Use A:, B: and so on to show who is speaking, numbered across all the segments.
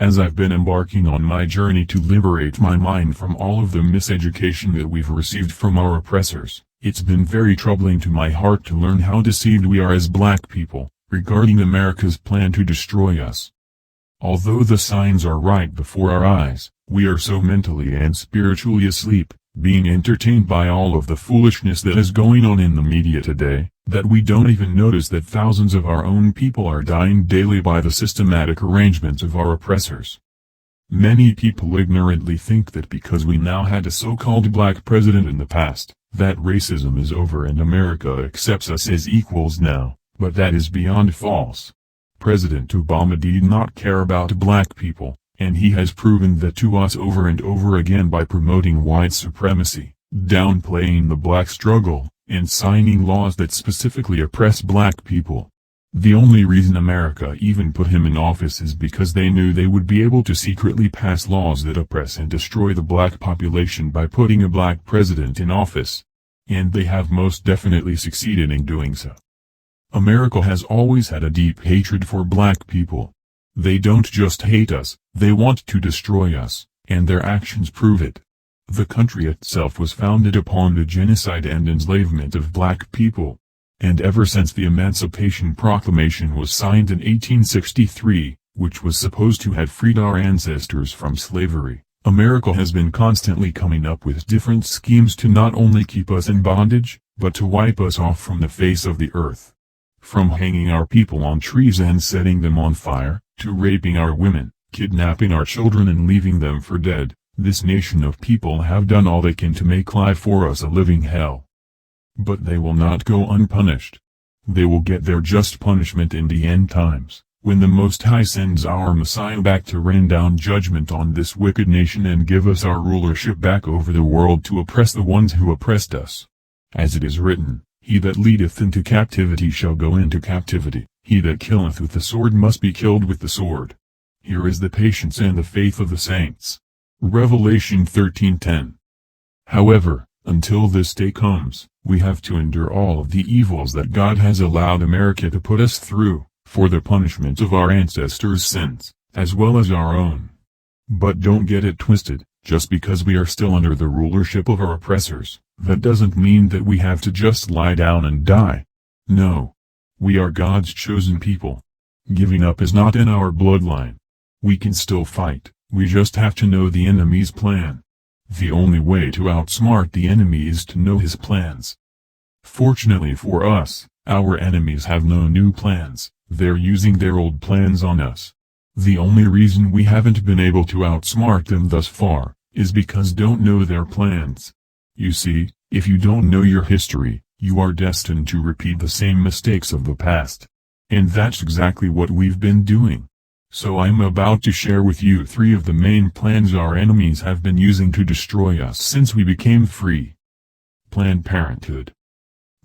A: As I've been embarking on my journey to liberate my mind from all of the miseducation that we've received from our oppressors, it's been very troubling to my heart to learn how deceived we are as black people, regarding America's plan to destroy us. Although the signs are right before our eyes, we are so mentally and spiritually asleep, being entertained by all of the foolishness that is going on in the media today, that we don't even notice that thousands of our own people are dying daily by the systematic arrangements of our oppressors. Many people ignorantly think that because we now had a so-called black president in the past, that racism is over and America accepts us as equals now, but that is beyond false. President Obama did not care about black people, and he has proven that to us over and over again by promoting white supremacy, downplaying the black struggle, and signing laws that specifically oppress black people. The only reason America even put him in office is because they knew they would be able to secretly pass laws that oppress and destroy the black population by putting a black president in office. And they have most definitely succeeded in doing so. America has always had a deep hatred for black people. They don't just hate us, they want to destroy us, and their actions prove it. The country itself was founded upon the genocide and enslavement of black people. And ever since the Emancipation Proclamation was signed in 1863, which was supposed to have freed our ancestors from slavery, America has been constantly coming up with different schemes to not only keep us in bondage, but to wipe us off from the face of the earth. From hanging our people on trees and setting them on fire, to raping our women, kidnapping our children and leaving them for dead, this nation of people have done all they can to make life for us a living hell. But they will not go unpunished. They will get their just punishment in the end times, when the Most High sends our Messiah back to rain down judgment on this wicked nation and give us our rulership back over the world to oppress the ones who oppressed us. As it is written, "He that leadeth into captivity shall go into captivity, he that killeth with the sword must be killed with the sword." Here is the patience and the faith of the saints. Revelation 13:10. However, until this day comes, we have to endure all of the evils that God has allowed America to put us through, for the punishment of our ancestors' sins, as well as our own. But don't get it twisted, just because we are still under the rulership of our oppressors, that doesn't mean that we have to just lie down and die. No. We are God's chosen people. Giving up is not in our bloodline. We can still fight, we just have to know the enemy's plan. The only way to outsmart the enemy is to know his plans. Fortunately for us, our enemies have no new plans, they're using their old plans on us. The only reason we haven't been able to outsmart them thus far, is because don't know their plans. You see, if you don't know your history, you are destined to repeat the same mistakes of the past. And that's exactly what we've been doing. So I'm about to share with you 3 of the main plans our enemies have been using to destroy us since we became free. Planned Parenthood.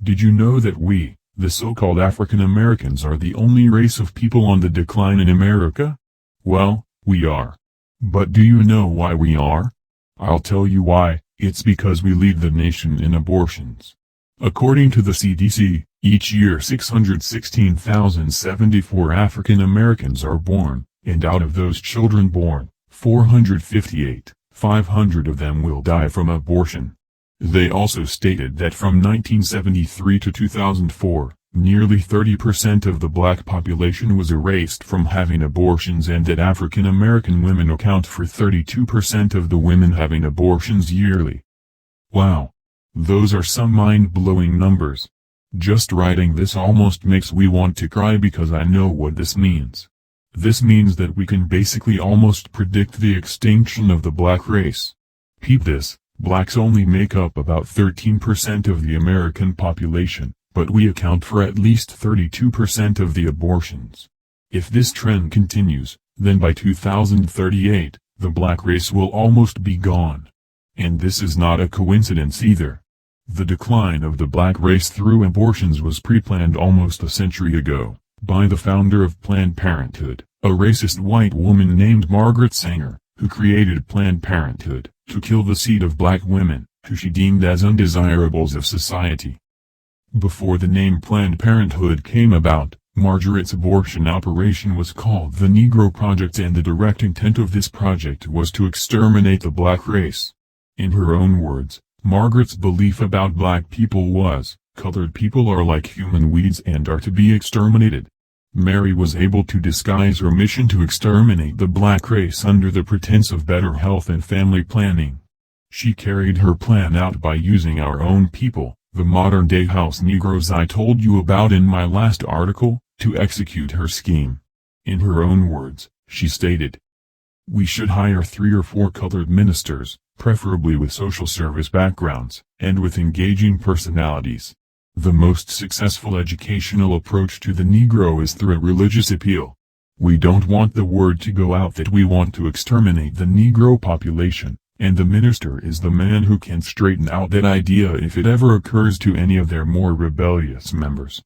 A: Did you know that we, the so-called African Americans, are the only race of people on the decline in America? Well, we are. But do you know why we are? I'll tell you why. It's because we lead the nation in abortions. According to the CDC, each year 616,074 African Americans are born, and out of those children born, 500 of them will die from abortion. They also stated that from 1973 to 2004, nearly 30% of the black population was erased from having abortions, and that African American women account for 32% of the women having abortions yearly. Wow. Those are some mind-blowing numbers. Just writing this almost makes me want to cry because I know what this means. This means that we can basically almost predict the extinction of the black race. Peep this, blacks only make up about 13% of the American population, but we account for at least 32% of the abortions. If this trend continues, then by 2038, the black race will almost be gone. And this is not a coincidence either. The decline of the black race through abortions was pre-planned almost a century ago, by the founder of Planned Parenthood, a racist white woman named Margaret Sanger, who created Planned Parenthood, to kill the seed of black women, who she deemed as undesirables of society. Before the name Planned Parenthood came about, Margaret's abortion operation was called the Negro Project, and the direct intent of this project was to exterminate the black race. In her own words, Margaret's belief about black people was, colored people are like human weeds and are to be exterminated. Mary was able to disguise her mission to exterminate the black race under the pretense of better health and family planning. She carried her plan out by using our own people, the modern-day house Negroes I told you about in my last article, to execute her scheme. In her own words, she stated, "We should hire 3 or 4 colored ministers, preferably with social service backgrounds, and with engaging personalities. The most successful educational approach to the Negro is through a religious appeal. We don't want the word to go out that we want to exterminate the Negro population, and the minister is the man who can straighten out that idea if it ever occurs to any of their more rebellious members."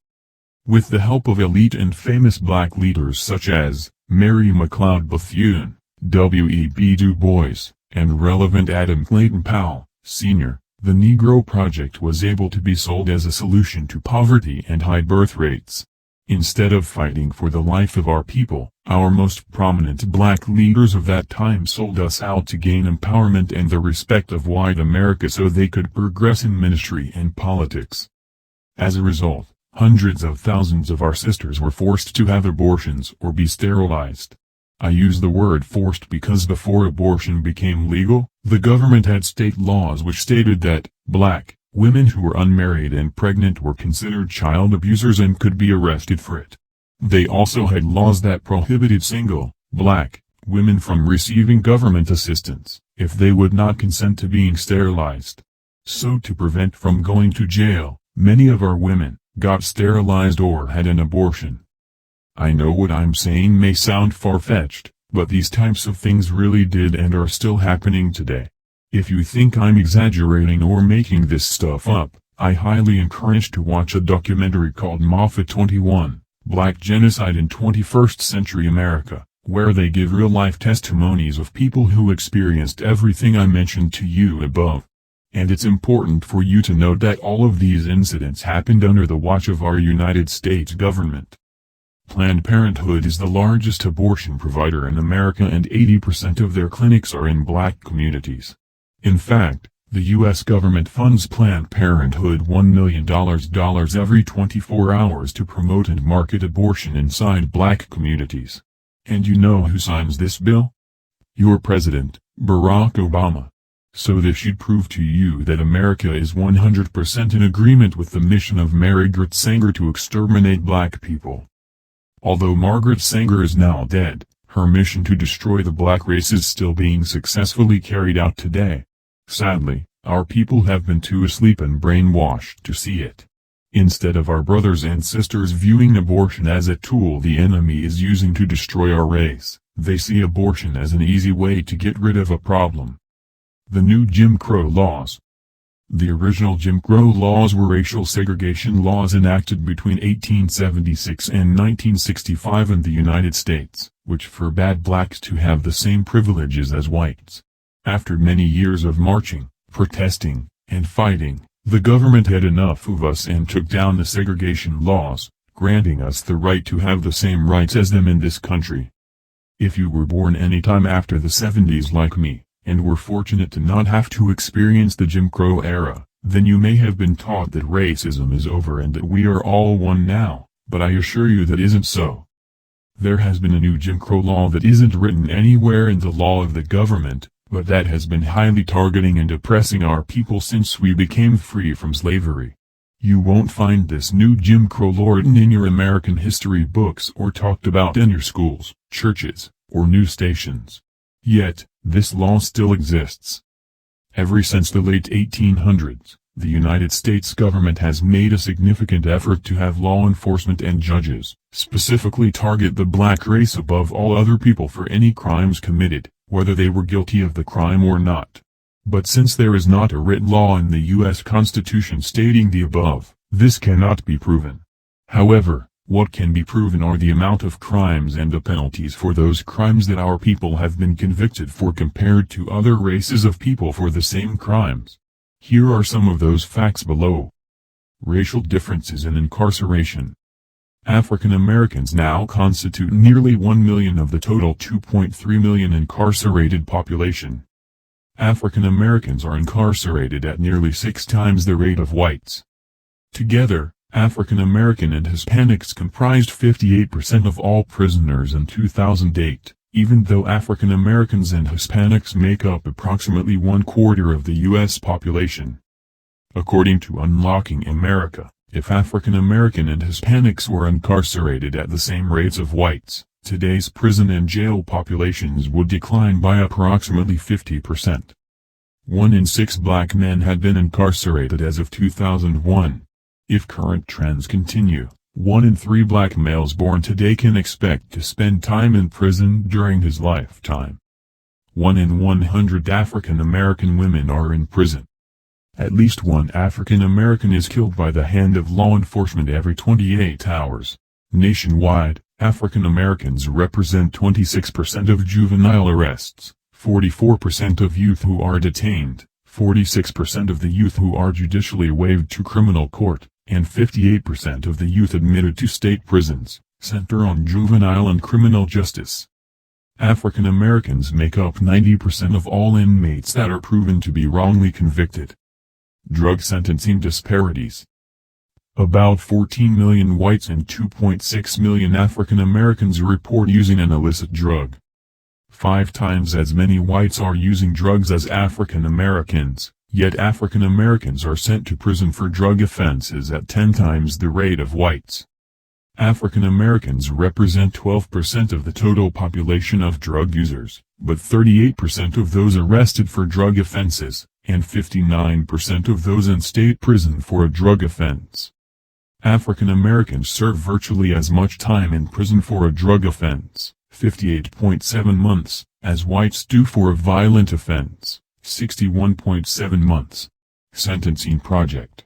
A: With the help of elite and famous black leaders such as Mary McLeod Bethune, W.E.B. Du Bois, and relevant Adam Clayton Powell, Sr., the Negro Project was able to be sold as a solution to poverty and high birth rates. Instead of fighting for the life of our people, our most prominent black leaders of that time sold us out to gain empowerment and the respect of white America so they could progress in ministry and politics. As a result, hundreds of thousands of our sisters were forced to have abortions or be sterilized. I use the word forced because before abortion became legal, the government had state laws which stated that black women who were unmarried and pregnant were considered child abusers and could be arrested for it. They also had laws that prohibited single, black women from receiving government assistance if they would not consent to being sterilized. So to prevent from going to jail, many of our women got sterilized or had an abortion. I know what I'm saying may sound far-fetched, but these types of things really did and are still happening today. If you think I'm exaggerating or making this stuff up, I highly encourage to watch a documentary called Moffat 21, Black Genocide in 21st Century America, where they give real-life testimonies of people who experienced everything I mentioned to you above. And it's important for you to note that all of these incidents happened under the watch of our United States government. Planned Parenthood is the largest abortion provider in America, and 80% of their clinics are in black communities. In fact, the U.S. government funds Planned Parenthood $1 million every 24 hours to promote and market abortion inside black communities. And you know who signs this bill? Your president, Barack Obama. So this should prove to you that America is 100% in agreement with the mission of Margaret Sanger to exterminate black people. Although Margaret Sanger is now dead, her mission to destroy the black race is still being successfully carried out today. Sadly, our people have been too asleep and brainwashed to see it. Instead of our brothers and sisters viewing abortion as a tool the enemy is using to destroy our race, they see abortion as an easy way to get rid of a problem. The new Jim Crow laws. The original Jim Crow laws were racial segregation laws enacted between 1876 and 1965 in the United States, which forbade blacks to have the same privileges as whites. After many years of marching, protesting, and fighting, the government had enough of us and took down the segregation laws, granting us the right to have the same rights as them in this country. If you were born any time after the 70s like me, and were fortunate to not have to experience the Jim Crow era, then you may have been taught that racism is over and that we are all one now, but I assure you that isn't so. There has been a new Jim Crow law that isn't written anywhere in the law of the government, but that has been highly targeting and oppressing our people since we became free from slavery. You won't find this new Jim Crow law written in your American history books or talked about in your schools, churches, or news stations. Yet, this law still exists. Ever since the late 1800s, the United States government has made a significant effort to have law enforcement and judges specifically target the black race above all other people for any crimes committed, whether they were guilty of the crime or not. But since there is not a written law in the U.S. Constitution stating the above, this cannot be proven. However, what can be proven are the amount of crimes and the penalties for those crimes that our people have been convicted for compared to other races of people for the same crimes. Here are some of those facts below. Racial differences in incarceration. African Americans now constitute nearly 1 million of the total 2.3 million incarcerated population. African Americans are incarcerated at nearly 6 times the rate of whites. Together, African American and Hispanics comprised 58% of all prisoners in 2008, even though African Americans and Hispanics make up approximately 1/4 of the U.S. population. According to Unlocking America, if African American and Hispanics were incarcerated at the same rates of whites, today's prison and jail populations would decline by approximately 50%. 1 in 6 black men had been incarcerated as of 2001. If current trends continue, 1 in 3 black males born today can expect to spend time in prison during his lifetime. 1 in 100 African American women are in prison. At least one African American is killed by the hand of law enforcement every 28 hours. Nationwide, African Americans represent 26% of juvenile arrests, 44% of youth who are detained, 46% of the youth who are judicially waived to criminal court, and 58% of the youth admitted to state prisons, center on juvenile and criminal justice. African Americans make up 90% of all inmates that are proven to be wrongly convicted. Drug sentencing disparities. About 14 million whites and 2.6 million African Americans report using an illicit drug. 5 times as many whites are using drugs as African Americans, yet African Americans are sent to prison for drug offenses at 10 times the rate of whites. African Americans represent 12% of the total population of drug users, but 38% of those arrested for drug offenses, and 59% of those in state prison for a drug offense. African Americans serve virtually as much time in prison for a drug offense, 58.7 months, as whites do for a violent offense, 61.7 months. Sentencing Project.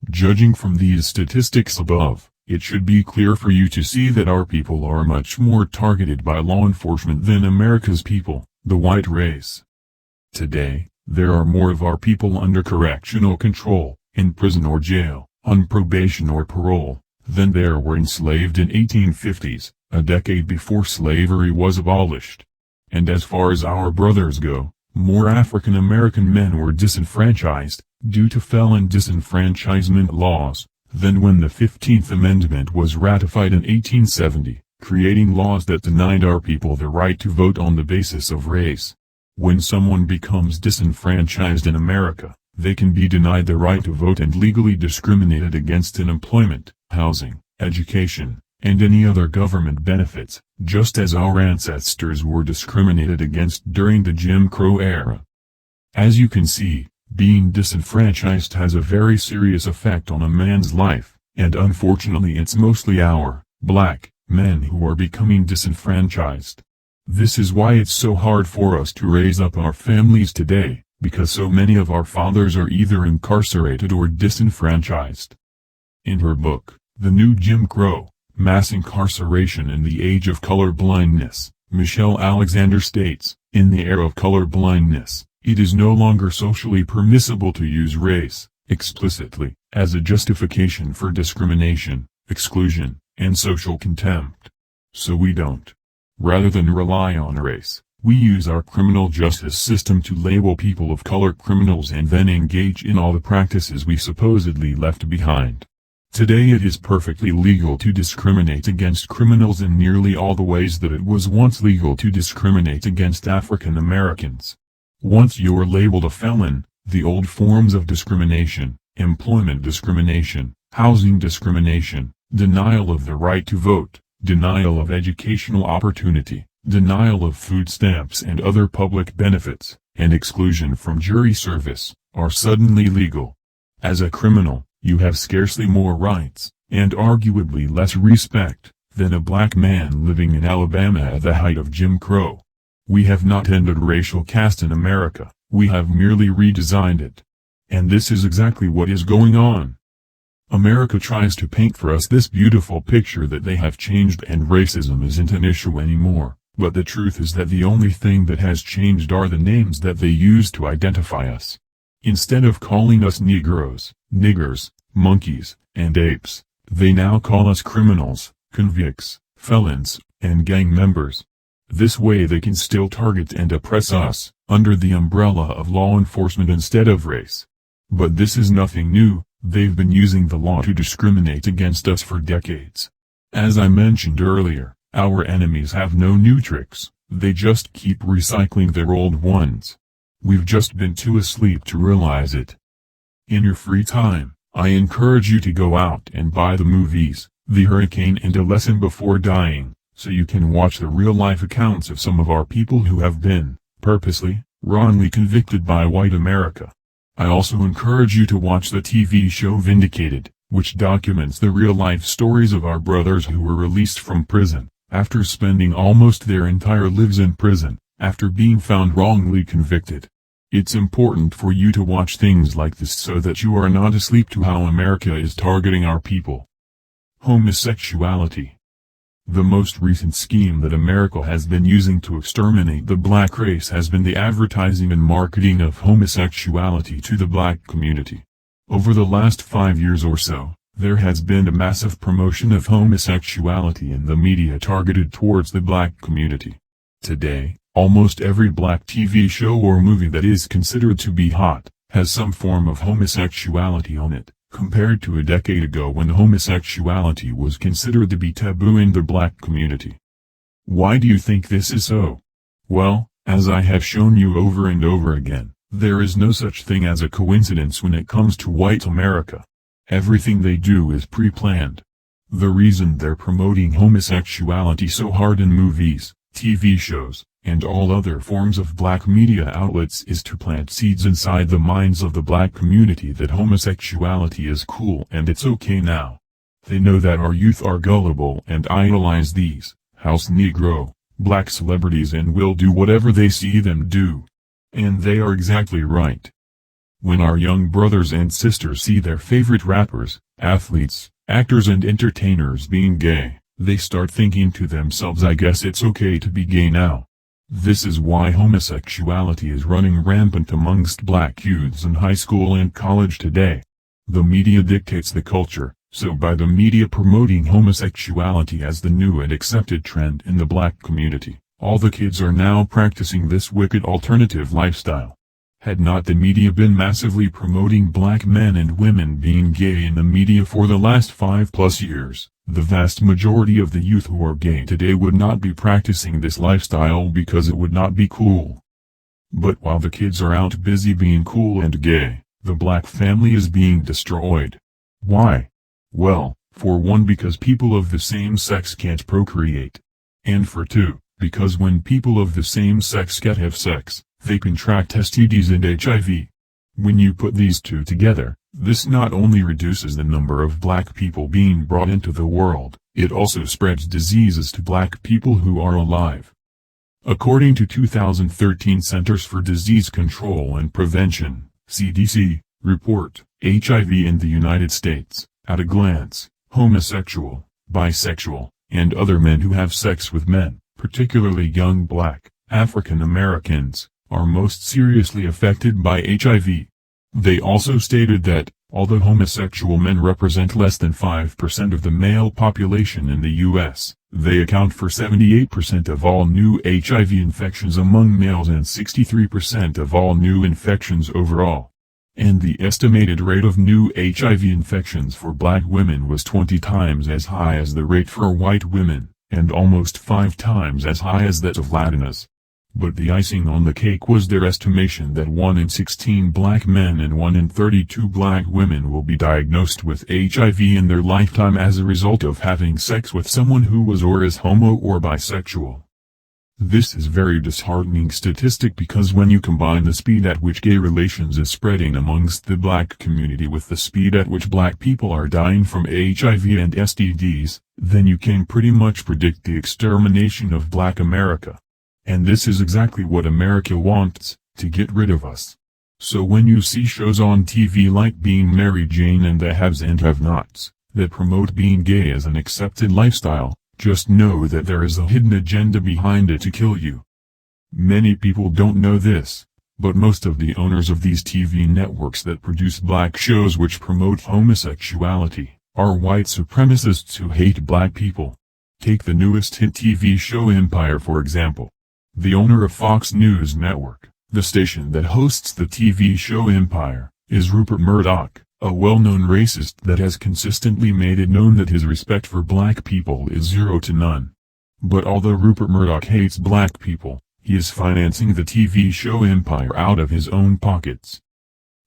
A: Judging from these statistics above, it should be clear for you to see that our people are much more targeted by law enforcement than America's people, the white race. Today, there are more of our people under correctional control, in prison or jail, on probation or parole, than there were enslaved in 1850s, a decade before slavery was abolished. And as far as our brothers go, more African American men were disenfranchised, due to felon disenfranchisement laws, than when the 15th Amendment was ratified in 1870, creating laws that denied our people the right to vote on the basis of race. When someone becomes disenfranchised in America, they can be denied the right to vote and legally discriminated against in employment, housing, education, and any other government benefits, just as our ancestors were discriminated against during the Jim Crow era. As you can see, being disenfranchised has a very serious effect on a man's life, and unfortunately it's mostly our, black, men who are becoming disenfranchised. This is why it's so hard for us to raise up our families today, because so many of our fathers are either incarcerated or disenfranchised. In her book, The New Jim Crow, Mass Incarceration in the Age of Color Blindness, Michelle Alexander states, in the era of color blindness, it is no longer socially permissible to use race, explicitly, as a justification for discrimination, exclusion, and social contempt. So we don't. Rather than rely on race, we use our criminal justice system to label people of color criminals and then engage in all the practices we supposedly left behind. Today it is perfectly legal to discriminate against criminals in nearly all the ways that it was once legal to discriminate against African Americans. Once you're labeled a felon, the old forms of discrimination, employment discrimination, housing discrimination, denial of the right to vote, denial of educational opportunity, denial of food stamps and other public benefits, and exclusion from jury service, are suddenly legal. As a criminal, you have scarcely more rights, and arguably less respect, than a black man living in Alabama at the height of Jim Crow. We have not ended racial caste in America, we have merely redesigned it. And this is exactly what is going on. America tries to paint for us this beautiful picture that they have changed and racism isn't an issue anymore, but the truth is that the only thing that has changed are the names that they use to identify us. Instead of calling us Negroes, niggers, monkeys, and apes, They now call us criminals, convicts, felons, and gang members. This way they can still target and oppress us, under the umbrella of law enforcement instead of race. But this is nothing new, they've been using the law to discriminate against us for decades. As I mentioned earlier, our enemies have no new tricks, they just keep recycling their old ones. We've just been too asleep to realize it. In your free time, I encourage you to go out and buy the movies, The Hurricane and A Lesson Before Dying, so you can watch the real-life accounts of some of our people who have been, purposely, wrongly convicted by white America. I also encourage you to watch the TV show Vindicated, which documents the real-life stories of our brothers who were released from prison, after spending almost their entire lives in prison, after being found wrongly convicted. It's important for you to watch things like this so that you are not asleep to how America is targeting our people. Homosexuality. The most recent scheme that America has been using to exterminate the black race has been the advertising and marketing of homosexuality to the black community. Over the last 5 years or so, there has been a massive promotion of homosexuality in the media targeted towards the black community. Today, almost every black TV show or movie that is considered to be hot, has some form of homosexuality on it, compared to a decade ago when homosexuality was considered to be taboo in the black community. Why do you think this is so? Well, as I have shown you over and over again, there is no such thing as a coincidence when it comes to white America. Everything they do is pre-planned. The reason they're promoting homosexuality so hard in movies, TV shows, and all other forms of black media outlets is to plant seeds inside the minds of the black community that homosexuality is cool and it's okay now. They know that our youth are gullible and idolize these, house Negro, black celebrities and will do whatever they see them do. And they are exactly right. When our young brothers and sisters see their favorite rappers, athletes, actors and entertainers being gay, they start thinking to themselves, I guess it's okay to be gay now. This is why homosexuality is running rampant amongst black youths in high school and college today. The media dictates the culture, so by the media promoting homosexuality as the new and accepted trend in the black community, all the kids are now practicing this wicked alternative lifestyle. Had not the media been massively promoting black men and women being gay in the media for the last 5+ years, the vast majority of the youth who are gay today would not be practicing this lifestyle because it would not be cool. But while the kids are out busy being cool and gay, the black family is being destroyed. Why? Well, for one, because people of the same sex can't procreate. And for two, because when people of the same sex can't have sex, they contract STDs and HIV. When you put these two together, this not only reduces the number of black people being brought into the world, it also spreads diseases to black people who are alive. According to 2013 Centers for Disease Control and Prevention, CDC, report, HIV in the United States, at a glance, homosexual, bisexual, and other men who have sex with men, particularly young black, African Americans, are most seriously affected by HIV. They also stated that, although homosexual men represent less than 5% of the male population in the U.S., they account for 78% of all new HIV infections among males and 63% of all new infections overall. And the estimated rate of new HIV infections for black women was 20 times as high as the rate for white women, and almost 5 times as high as that of Latinas. But the icing on the cake was their estimation that 1 in 16 black men and 1 in 32 black women will be diagnosed with HIV in their lifetime as a result of having sex with someone who was or is homo or bisexual. This is very disheartening statistic because when you combine the speed at which gay relations is spreading amongst the black community with the speed at which black people are dying from HIV and STDs, then you can pretty much predict the extermination of black America. And this is exactly what America wants, to get rid of us. So when you see shows on TV like Being Mary Jane and The Haves and Have-Nots, that promote being gay as an accepted lifestyle, just know that there is a hidden agenda behind it to kill you. Many people don't know this, but most of the owners of these TV networks that produce black shows which promote homosexuality, are white supremacists who hate black people. Take the newest hit TV show Empire for example. The owner of Fox News Network, the station that hosts the TV show Empire, is Rupert Murdoch, a well-known racist that has consistently made it known that his respect for black people is 0 to none. But although Rupert Murdoch hates black people, he is financing the TV show Empire out of his own pockets.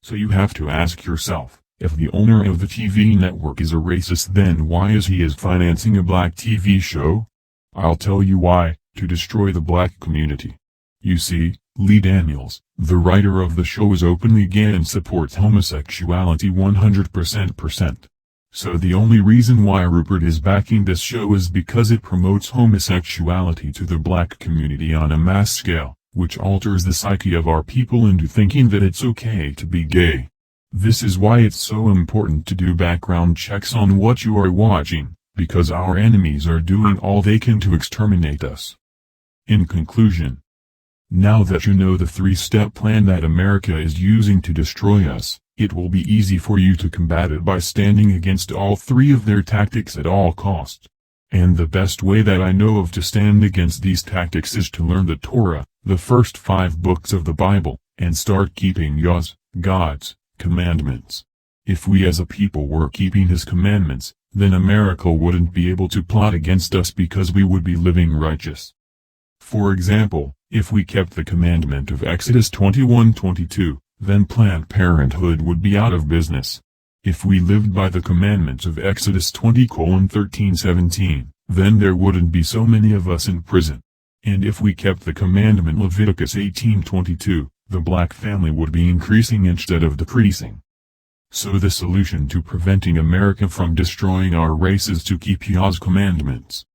A: So you have to ask yourself, if the owner of the TV network is a racist, then why is he financing a black TV show? I'll tell you why: to destroy the black community. You see, Lee Daniels, the writer of the show, is openly gay and supports homosexuality 100%. So the only reason why Rupert is backing this show is because it promotes homosexuality to the black community on a mass scale, which alters the psyche of our people into thinking that it's okay to be gay. This is why it's so important to do background checks on what you are watching, because our enemies are doing all they can to exterminate us. In conclusion, now that you know the 3-step plan that America is using to destroy us, it will be easy for you to combat it by standing against all 3 of their tactics at all costs. And the best way that I know of to stand against these tactics is to learn the Torah, the first 5 books of the Bible, and start keeping God's commandments. If we as a people were keeping His commandments, then America wouldn't be able to plot against us because we would be living righteous. For example, if we kept the commandment of Exodus 21:22, then Planned Parenthood would be out of business. If we lived by the commandments of Exodus 20:13-17, then there wouldn't be so many of us in prison. And if we kept the commandment Leviticus 18:22, the black family would be increasing instead of decreasing. So the solution to preventing America from destroying our race is to keep Yah's commandments.